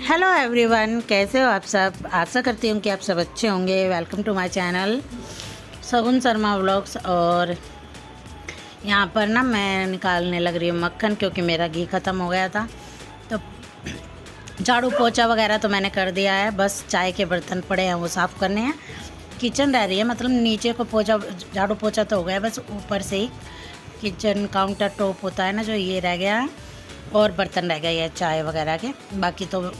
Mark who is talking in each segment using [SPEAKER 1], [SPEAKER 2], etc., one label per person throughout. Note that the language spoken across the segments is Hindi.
[SPEAKER 1] हेलो एवरीवन, कैसे हो आप सब। आशा करती हूँ कि आप सब अच्छे होंगे। Welcome to my channel Shagun Sharma vlogs. और यहाँ पर ना मैं निकालने लग रही हूँ मक्खन, क्योंकि मेरा घी ख़त्म हो गया था। तो झाड़ू पोछा वगैरह तो मैंने कर दिया है, बस चाय के बर्तन पड़े हैं वो साफ़ करने हैं। किचन रह रही है, मतलब नीचे को पोछा झाड़ू पोछा तो हो गया, बस ऊपर से ही किचन काउंटर टॉप होता है ना, जो ये रह गया है। और बर्तन रह गए हैं चाय वगैरह के, बाकी तो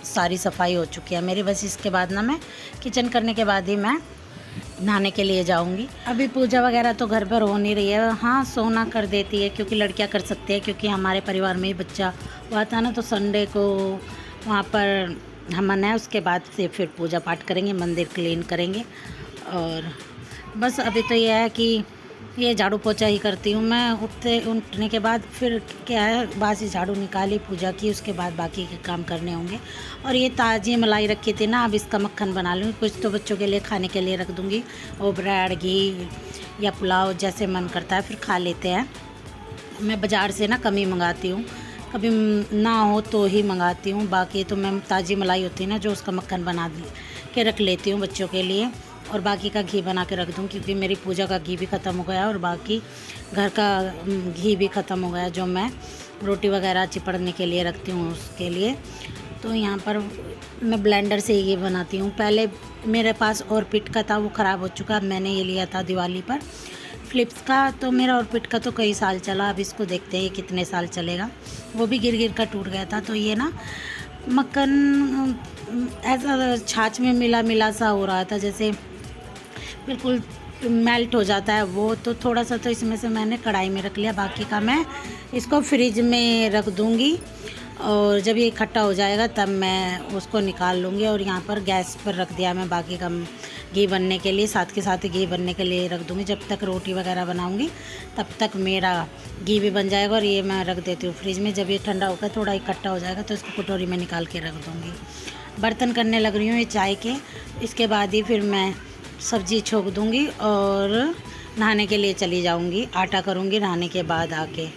[SPEAKER 1] सारी सफाई हो चुकी है मेरी। बस इसके बाद ना मैं किचन करने के बाद ही मैं नहाने के लिए जाऊंगी। अभी पूजा वगैरह तो घर पर हो नहीं रही है। हाँ, सोना कर देती है क्योंकि लड़कियां कर सकती है, क्योंकि हमारे परिवार में ही बच्चा हुआ था ना, तो संडे को वहाँ पर हम मनाए। उसके बाद से फिर पूजा पाठ करेंगे, मंदिर क्लीन करेंगे। और बस अभी तो यह है कि ये झाड़ू पोछा ही करती हूँ मैं। उठने के बाद फिर क्या है, बासी झाड़ू निकाली, पूजा की, उसके बाद बाकी के काम करने होंगे। और ये ताज़ी मलाई रखी थी ना, अब इसका मक्खन बना लूँगी। कुछ तो बच्चों के लिए खाने के लिए रख दूँगी, और ब्रेड घी या पुलाव जैसे मन करता है फिर खा लेते हैं। मैं बाज़ार से ना कम ही मंगाती हूँ, कभी ना हो तो ही मंगाती हूँ। बाकी तो मैं ताज़ी मलाई होती है ना, जो उसका मक्खन बना के रख लेती हूँ बच्चों के लिए, और बाकी का घी बना के रख दूँ, क्योंकि मेरी पूजा का घी भी ख़त्म हो गया और बाकी घर का घी भी ख़त्म हो गया, जो मैं रोटी वगैरह चिपड़ने के लिए रखती हूँ उसके लिए। तो यहाँ पर मैं ब्लेंडर से ये बनाती हूँ। पहले मेरे पास और पिट का था, वो ख़राब हो चुका। मैंने ये लिया था दिवाली पर फ़िलिप्स का, तो मेरा और पिट का तो कई साल चला। अब इसको देखते हैं ये कितने साल चलेगा। वो भी गिर गिर कर टूट गया था। तो ये ना मक्खन ऐसा छाछ में मिला मिला सा हो रहा था, जैसे बिल्कुल मेल्ट हो जाता है वो। तो थोड़ा सा तो इसमें से मैंने कढ़ाई में रख लिया, बाकी का मैं इसको फ्रिज में रख दूँगी। और जब ये इकट्ठा हो जाएगा तब मैं उसको निकाल लूँगी। और यहाँ पर गैस पर रख दिया मैं बाकी का घी बनने के लिए, साथ के साथ ही घी बनने के लिए रख दूँगी। जब तक रोटी वगैरह बनाऊँगी तब तक मेरा घी भी बन जाएगा। और ये मैं रख देती हूँ फ्रिज में। जब ये ठंडा होकर थोड़ा इकट्ठा हो जाएगा तो इसको कटोरी में निकाल के रख दूँगी। बर्तन करने लग रही हूँ ये चाय के, इसके बाद ही फिर मैं सब्ज़ी छोंक दूँगी और नहाने के लिए चली जाऊँगी। आटा करूँगी नहाने के बाद आके।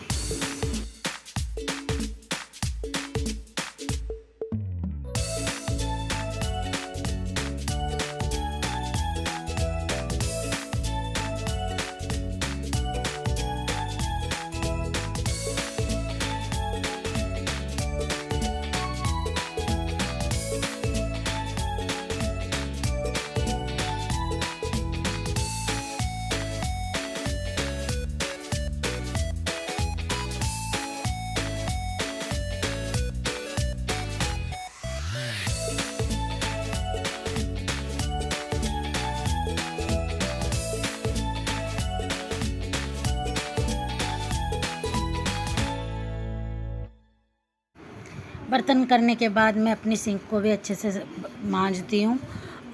[SPEAKER 1] बर्तन करने के बाद मैं अपनी सिंक को भी अच्छे से मांजती हूँ,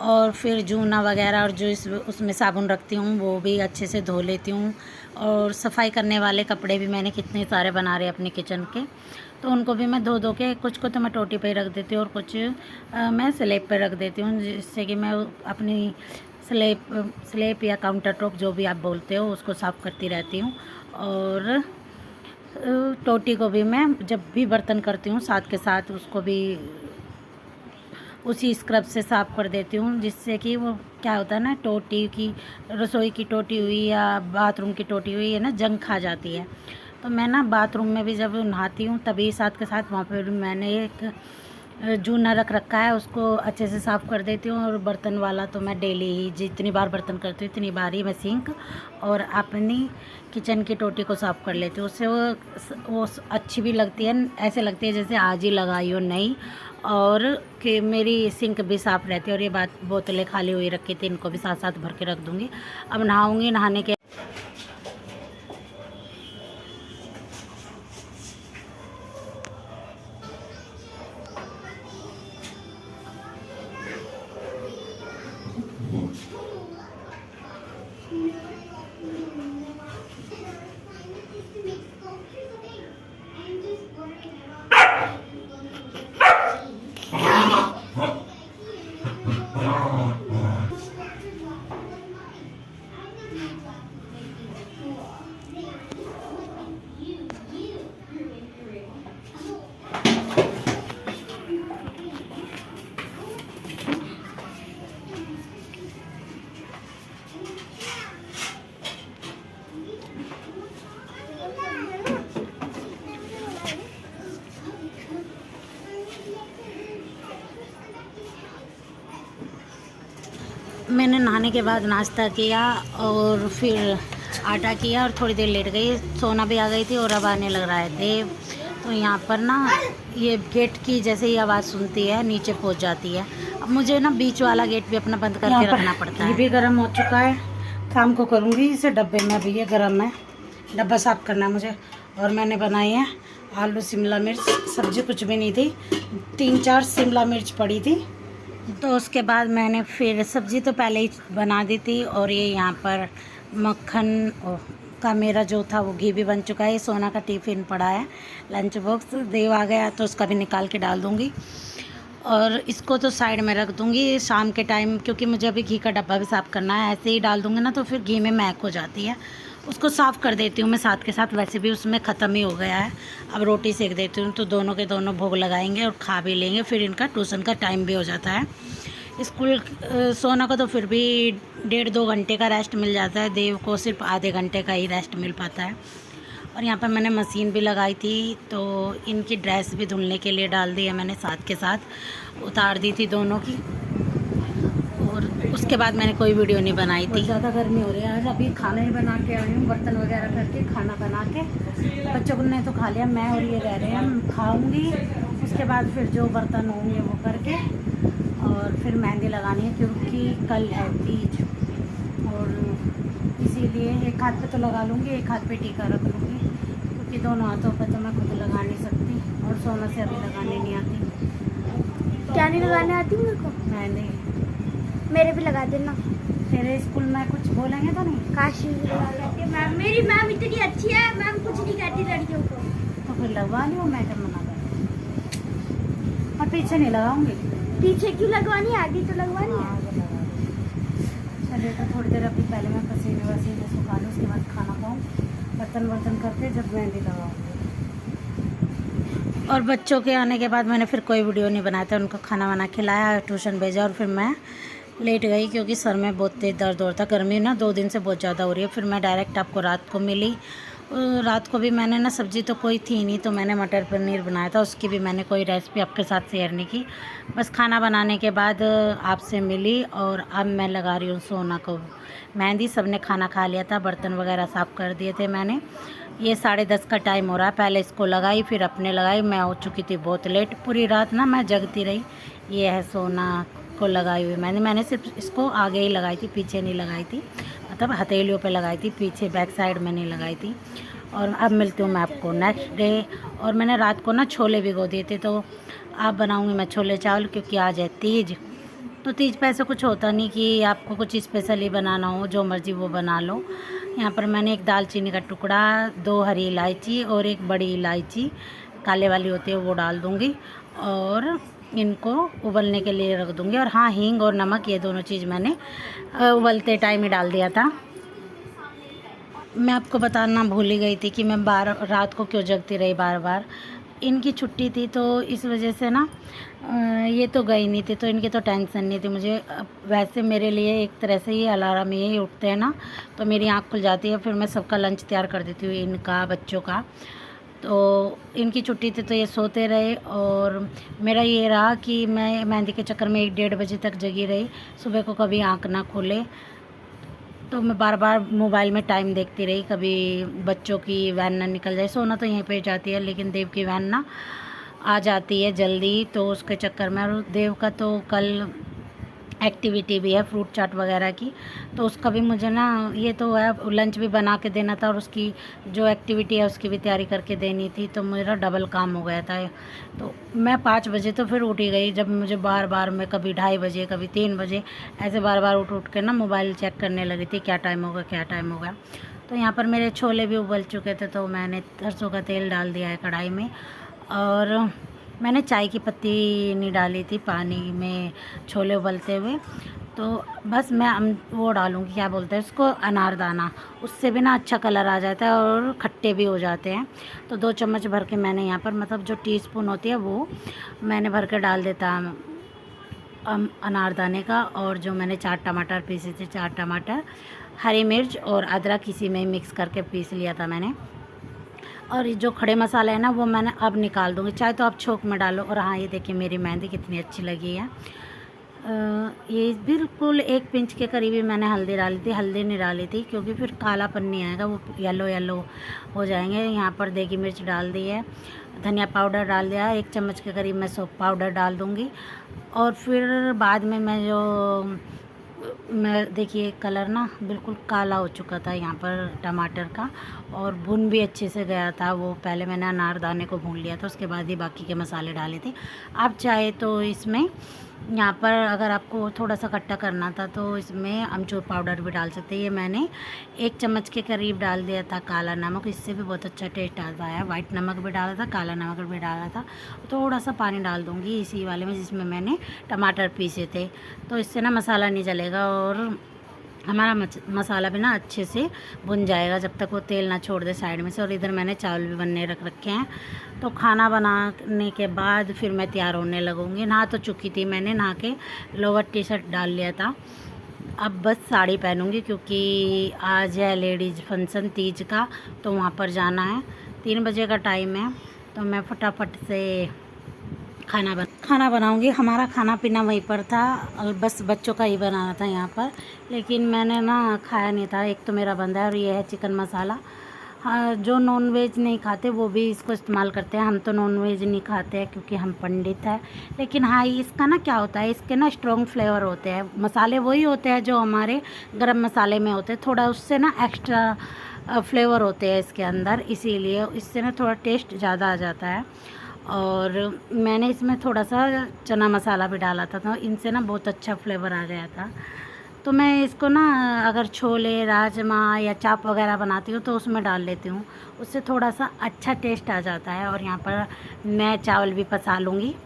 [SPEAKER 1] और फिर जूना वगैरह और जो उसमें साबुन रखती हूँ वो भी अच्छे से धो लेती हूँ। और सफाई करने वाले कपड़े भी मैंने कितने सारे बना रहे अपने किचन के, तो उनको भी मैं धो धो के, कुछ को तो मैं टोटी पे रख देती हूँ और कुछ मैं स्लैब पे रख देती हूँ, जिससे कि मैं अपनी स्लैब या काउंटर टॉप जो भी आप बोलते हो उसको साफ़ करती रहती हूँ। और टोटी को भी मैं जब भी बर्तन करती हूँ साथ के साथ उसको भी उसी स्क्रब से साफ़ कर देती हूँ, जिससे कि वो क्या होता है ना, टोटी की, रसोई की टोटी हुई या बाथरूम की टोटी हुई है ना, जंग खा जाती है। तो मैं ना बाथरूम में भी जब नहाती हूँ तभी साथ के साथ वहाँ पर मैंने एक जूना रख रखा है, उसको अच्छे से साफ़ कर देती हूँ। और बर्तन वाला तो मैं डेली ही, जितनी बार बर्तन करती हूँ इतनी बार ही मैं सिंक और अपनी किचन की टोटी को साफ़ कर लेती हूँ। उससे वो अच्छी भी लगती है, ऐसे लगती है जैसे आज ही लगाई हो नई। और कि मेरी सिंक भी साफ़ रहती है। और ये बोतलें खाली हुई रखी थी, इनको भी साथ साथ भर के रख दूँगी। अब नहाऊँगी, नहाने के मैंने नहाने के बाद नाश्ता किया और फिर आटा किया और थोड़ी देर लेट गई। सोना भी आ गई थी और अब आने लग रहा है देव। तो यहाँ पर ना ये गेट की जैसे ही आवाज़ सुनती है नीचे पहुँच जाती है। अब मुझे ना बीच वाला गेट भी अपना बंद करके रखना पड़ता है। ये भी गर्म हो चुका है, शाम को करूँगी इसे डब्बे में। अभी ये गर्म है, डब्बा साफ़ करना है मुझे। और मैंने बनाई है आलू शिमला मिर्च, सब्ज़ी कुछ भी नहीं थी, 3-4 शिमला मिर्च पड़ी थी। तो उसके बाद मैंने फिर सब्ज़ी तो पहले ही बना दी थी। और ये यहाँ पर मक्खन का मेरा जो था वो घी भी बन चुका है। सोना का टिफ़िन पड़ा है, लंच बॉक्स। देव आ गया तो उसका भी निकाल के डाल दूँगी और इसको तो साइड में रख दूँगी शाम के टाइम, क्योंकि मुझे अभी घी का डब्बा भी साफ़ करना है। ऐसे ही डाल दूँगी ना तो फिर घी में महक हो जाती है। उसको साफ़ कर देती हूँ मैं साथ के साथ, वैसे भी उसमें ख़त्म ही हो गया है। अब रोटी सेक देती हूँ तो दोनों के दोनों भोग लगाएंगे और खा भी लेंगे। फिर इनका ट्यूशन का टाइम भी हो जाता है। स्कूल सोना को तो फिर भी 1.5-2 घंटे का रेस्ट मिल जाता है, देव को सिर्फ आधे घंटे का ही रेस्ट मिल पाता है। और यहाँ पर मैंने मशीन भी लगाई थी तो इनकी ड्रेस भी धुलने के लिए डाल दी है मैंने, साथ के साथ उतार दी थी दोनों की। और उसके बाद मैंने कोई वीडियो नहीं बनाई थी। ज़्यादा गर्मी हो रही है आज। अभी खाना ही बना के आई हूँ, बर्तन वगैरह करके खाना बना के। बच्चों ने तो खा लिया, मैं और ये रह रहे हैं, खाऊंगी। उसके बाद फिर जो बर्तन होंगे वो करके और फिर मेहंदी लगानी है, क्योंकि कल है तीज। और इसीलिए एक हाथ पे तो लगा लूँगी, एक हाथ पे टीका रख लूँगी, क्योंकि दोनों हाथों पर तो मैं खुद लगा नहीं सकती और सोना से अभी लगाने नहीं आती।
[SPEAKER 2] क्या नहीं लगाने आती मेरे को?
[SPEAKER 1] मेहंदी
[SPEAKER 2] मेरे भी लगा देना।
[SPEAKER 1] तेरे स्कूल में कुछ बोलेंगे तो नहीं?
[SPEAKER 2] काशी भी लगा लेती है मैम, मेरी मैम इतनी अच्छी है, मैम कुछ नहीं कहती लड़कियों को।
[SPEAKER 1] तो फिर लगवा लियो, मैं क्या मना कर। और पीछे नहीं लगाऊंगी।
[SPEAKER 2] पीछे क्यों लगवानी है, आगे तो लगवानी है।
[SPEAKER 1] चलिए तो थोड़ी देर अभी पहले मैं पसीने वसीने सुखा लूँ, उसके बाद खाना खाऊँ, बर्तन वर्तन करके जब मेहंदी लगाऊँगी। और बच्चों के आने के बाद मैंने फिर कोई वीडियो नहीं बनाया था। उनको खाना वाना खिलाया, ट्यूशन भेजा और फिर मैं लेट गई, क्योंकि सर में बहुत तेज़ दर्द हो रहा था। गर्मी ना 2 दिन से बहुत ज़्यादा हो रही है। फिर मैं डायरेक्ट आपको रात को मिली। रात को भी मैंने ना सब्ज़ी तो कोई थी नहीं, तो मैंने मटर पनीर बनाया था। उसकी भी मैंने कोई रेसिपी आपके साथ शेयर नहीं की। बस खाना बनाने के बाद आपसे मिली और अब मैं लगा रही हूँ सोना को मेहंदी। सबने खाना खा लिया था, बर्तन वगैरह साफ़ कर दिए थे मैंने। ये 10:30 का टाइम हो रहा है। पहले इसको लगाई, फिर अपने लगाई। मैं हो चुकी थी बहुत लेट, पूरी रात ना मैं जगती रही। ये है सोना को लगाई हुई मैंने सिर्फ इसको आगे ही लगाई थी, पीछे नहीं लगाई थी। मतलब हथेलियों पे लगाई थी, पीछे बैक साइड में नहीं लगाई थी। और अब मिलती हूँ मैं आपको नेक्स्ट डे। और मैंने रात को ना छोले भिगो दिए थे, तो अब बनाऊँगी मैं छोले चावल, क्योंकि आज है तीज। तो तीज पे ऐसा कुछ होता नहीं कि आपको कुछ स्पेशली बनाना हो, जो मर्ज़ी वो बना लो। यहाँ पर मैंने एक दालचीनी का टुकड़ा, 2 हरी इलायची और 1 बड़ी इलायची काले वाली होती है वो डाल दूँगी और इनको उबलने के लिए रख दूँगी। और हाँ, हींग और नमक, ये दोनों चीज़ मैंने उबलते टाइम ही डाल दिया था। मैं आपको बताना भूल ही गई थी कि मैं रात को क्यों जगती रही बार बार। इनकी छुट्टी थी तो इस वजह से ना ये तो गई नहीं थी, तो इनकी तो टेंशन नहीं थी मुझे। वैसे मेरे लिए एक तरह से ये अलार्म ये उठते हैं ना तो मेरी आँख खुल जाती है, फिर मैं सबका लंच तैयार कर देती हूँ, इनका, बच्चों का। तो इनकी छुट्टी थी तो ये सोते रहे और मेरा ये रहा कि मैं मेहंदी के चक्कर में 1-1:30 बजे तक जगी रही। सुबह को कभी आँख ना खोले तो मैं बार बार मोबाइल में टाइम देखती रही, कभी बच्चों की वैन ना निकल जाए। सोना तो यहीं पे जाती है, लेकिन देव की वैन ना आ जाती है जल्दी, तो उसके चक्कर में। और देव का तो कल एक्टिविटी भी है फ्रूट चाट वगैरह की, तो उसका भी मुझे ना ये तो है लंच भी बना के देना था और उसकी जो एक्टिविटी है उसकी भी तैयारी करके देनी थी, तो मेरा डबल काम हो गया था। तो मैं 5 बजे तो फिर उठ ही गई, जब मुझे बार बार मैं कभी 2:30 बजे कभी 3 बजे ऐसे बार बार उठ के ना मोबाइल चेक करने लगी थी, क्या टाइम होगा क्या टाइम होगा। तो यहाँ पर मेरे छोले भी उबल चुके थे, तो मैंने सरसों का तेल डाल दिया है कढ़ाई में। और मैंने चाय की पत्ती नहीं डाली थी पानी में छोले उबलते हुए, तो बस मैं वो डालूँगी, क्या बोलते हैं उसको, अनारदाना। उससे भी ना अच्छा कलर आ जाता है और खट्टे भी हो जाते हैं। तो 2 चम्मच भर के मैंने यहाँ पर, मतलब जो टीस्पून होती है वो मैंने भर के डाल देता अनारदाने का। और जो मैंने 4 टमाटर पीसे थे, 4 टमाटर, हरी मिर्च और अदरक इसी में मिक्स करके पीस लिया था मैंने। और जो खड़े मसाले हैं ना वो मैंने अब निकाल दूँगी, चाहे तो आप छोंक में डालो। और हाँ, ये देखिए मेरी मेहंदी कितनी अच्छी लगी है। ये बिल्कुल 1 पिंच के करीब ही मैंने हल्दी डाली थी, हल्दी नहीं डाली थी क्योंकि फिर कालापन नहीं आएगा, वो येलो येलो हो जाएंगे। यहाँ पर देगी मिर्च डाल दी है, धनिया पाउडर डाल दिया, 1 चम्मच के करीब मैं सौंफ पाउडर डाल दूँगी। और फिर बाद में मैं देखिए कलर ना बिल्कुल काला हो चुका था यहाँ पर टमाटर का, और भुन भी अच्छे से गया था। वो पहले मैंने अनारदाने को भून लिया था, उसके बाद ही बाकी के मसाले डाले थे। आप चाहे तो इसमें यहाँ पर अगर आपको थोड़ा सा खट्टा करना था तो इसमें अमचूर पाउडर भी डाल सकते हैं। ये मैंने 1 चम्मच के करीब डाल दिया था काला नमक, इससे भी बहुत अच्छा टेस्ट आता है। वाइट नमक भी डाला था, काला नमक भी डाला था। थोड़ा सा पानी डाल दूँगी इसी वाले में जिसमें मैंने टमाटर पीसे थे, तो इससे ना मसाला नहीं जलेगा और हमारा मसाला भी ना अच्छे से भुन जाएगा जब तक वो तेल ना छोड़ दे साइड में से। और इधर मैंने चावल भी बनने रख रखे हैं। तो खाना बनाने के बाद फिर मैं तैयार होने लगूँगी। नहा तो चुकी थी मैंने, नहा के लोअर टी-शर्ट डाल लिया था। अब बस साड़ी पहनूँगी क्योंकि आज है लेडीज़ फंक्शन तीज का, तो वहाँ पर जाना है। 3 बजे का टाइम है, तो मैं फटाफट से खाना बनाऊंगी। हमारा खाना पीना वहीं पर था, बस बच्चों का ही बनाना था यहाँ पर, लेकिन मैंने ना खाया नहीं था। एक तो मेरा बंदा है और ये है चिकन मसाला। हाँ, जो नॉन वेज नहीं खाते वो भी इसको इस्तेमाल करते हैं। हम तो नॉन वेज नहीं खाते हैं क्योंकि हम पंडित हैं। लेकिन हाँ, इसका ना क्या होता है, इसके ना स्ट्रॉन्ग फ्लेवर होते हैं। मसाले वही होते हैं जो हमारे गरम मसाले में होते हैं, थोड़ा उससे ना एक्स्ट्रा फ्लेवर होते हैं इसके अंदर, इसीलिए इससे ना थोड़ा टेस्ट ज़्यादा आ जाता है। और मैंने इसमें थोड़ा सा चना मसाला भी डाला था, तो इनसे ना बहुत अच्छा फ्लेवर आ गया था। तो मैं इसको ना अगर छोले, राजमा या चाप वगैरह बनाती हूँ तो उसमें डाल लेती हूँ, उससे थोड़ा सा अच्छा टेस्ट आ जाता है। और यहाँ पर मैं चावल भी पसा लूँगी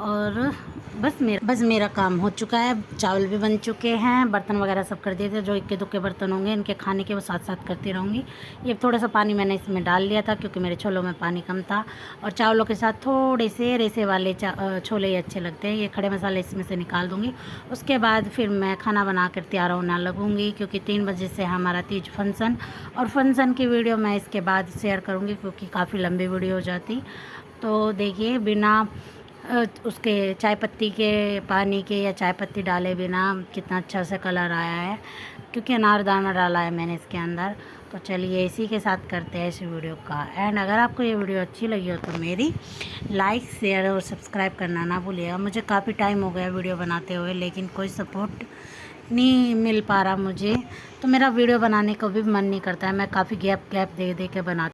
[SPEAKER 1] और बस मेरा काम हो चुका है। चावल भी बन चुके हैं, बर्तन वगैरह सब कर दिए थे। जो इक्के दुक्के बर्तन होंगे इनके खाने के वो साथ साथ करती रहूँगी। ये थोड़ा सा पानी मैंने इसमें डाल लिया था क्योंकि मेरे छोलों में पानी कम था। और चावलों के साथ थोड़े से रेसे वाले छोले ही अच्छे लगते हैं। ये खड़े मसाले इसमें से निकाल दूँगी। उसके बाद फिर मैं खाना बना कर तैयार होना लगूँगी क्योंकि 3 बजे से हमारा तीज फंक्शन, और फंक्शन की वीडियो मैं इसके बाद शेयर करूँगी क्योंकि काफ़ी लंबी वीडियो हो जाती। तो देखिए बिना उसके चाय पत्ती के पानी के या चाय पत्ती डाले बिना कितना अच्छा से कलर आया है, क्योंकि अनारदाना डाला है मैंने इसके अंदर। तो चलिए इसी के साथ करते हैं इस वीडियो का एंड। अगर आपको ये वीडियो अच्छी लगी हो तो मेरी लाइक, शेयर और सब्सक्राइब करना ना भूलिएगा। मुझे काफ़ी टाइम हो गया वीडियो बनाते हुए, लेकिन कोई सपोर्ट नहीं मिल पा रहा मुझे, तो मेरा वीडियो बनाने को भी मन नहीं करता है। मैं काफ़ी गैप दे के बनाती